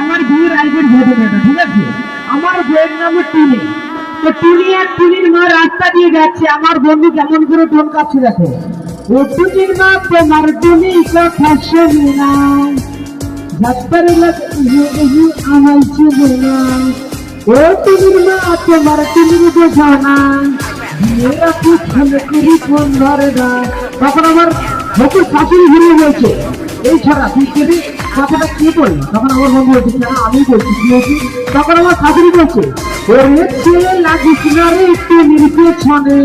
আমার বিয়ের আগের ঘটনাটা, ঠিক আছে? আমার বইয়ের নাম টুনি। তো টুনি আর টুনির মা রাস্তা দিয়ে যাচ্ছে, আমার বন্ধু কেমন করে টোন কাছে দেখো। ও টুনির মা তোমার টুনি কথা শোনে না, রাস্তার আমার ছিল না। ও টুনির মা তোমার টুনির বোঝা না, মেয়েরা খুব ভালো করি ফোন ধরে না। তখন আমার নতুন শাশুড়ি ঘুরিয়ে বলছে, এই ছাড়া তুই কেটে কথাটা কে বললি? তখন আমার বন্ধু বলছে, কেন আমি বলছি কি হয়েছে? তখন আমার শাশুড়ি বলছে, ওরে ছেলে লাগিস না রে টুনির পেছনে,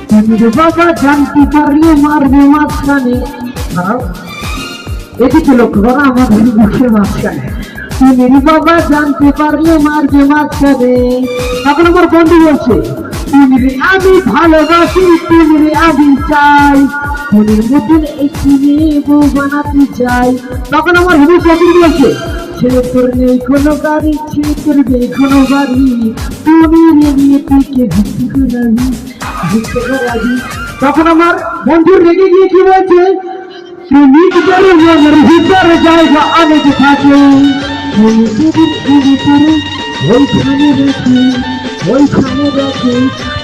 টুনির বাবা জানতে পারলে মারবে মাঝখানে। এদিকে লক্ষ্য করা আমার মুখের মাঝখানে, টুনির বাবা জানতে পারলে মারবে মাঝখানে। তখন আমার বন্ধু বলছে, টুনির আমি ভালোবাসি, টুনির আমি চাই, টুনির মতন একটি মেয়ে বউ বানাতে চাই। তখন আমার হবু শাশুড়ি বলছে, ছেলে তোর নেই কোনো গাড়ি, ছেলে তোর নেই কোনো বাড়ি, টুনির নিয়ে তুই কে ঘুরতে করাবি, ঘুরতে করাবি। তখন আমার বন্ধু রেগে গিয়ে কি বলছে, তুমি করে মনের ভিতরে জায়গা অনেক থাকে, ওইখানে রাখি, ওইখানে রাখি।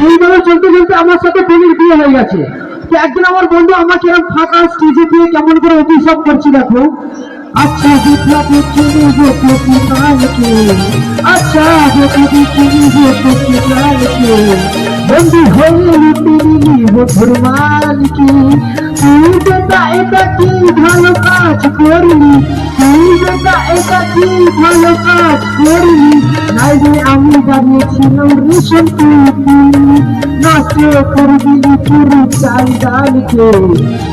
এইভাবে চলতে চলতে আমার সাথে টুনির বিয়ে হয়ে গেছে। তো একদিন আমার বন্ধু আমাকে এরকম ফাঁকা স্টেজে দিয়ে কেমন করে অভিশাপ করছি দেখো। আচ্ছা দেখলা দেখে নেব তোকে কালকে, আচ্ছা দেখে দেখে নেব তোকে কালকে, বন্ধু হয়ে লুটিয়ে নিব তোর মালকে। তুই বেটা এটা কি ভালো কাজ করলি, তুই বেটা এটা কি ভালো কাজ করলি, নাইলে আমি দাঁড়িয়েছিলাম রেশন তুই নষ্ট করবি পুরো চাল ডালকে,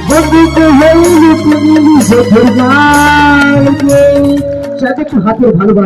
বন্ধুকে হয়ে লুটিয়ে নিব তোর মালকে। সাথে একটু হাতের ভালোবাসা।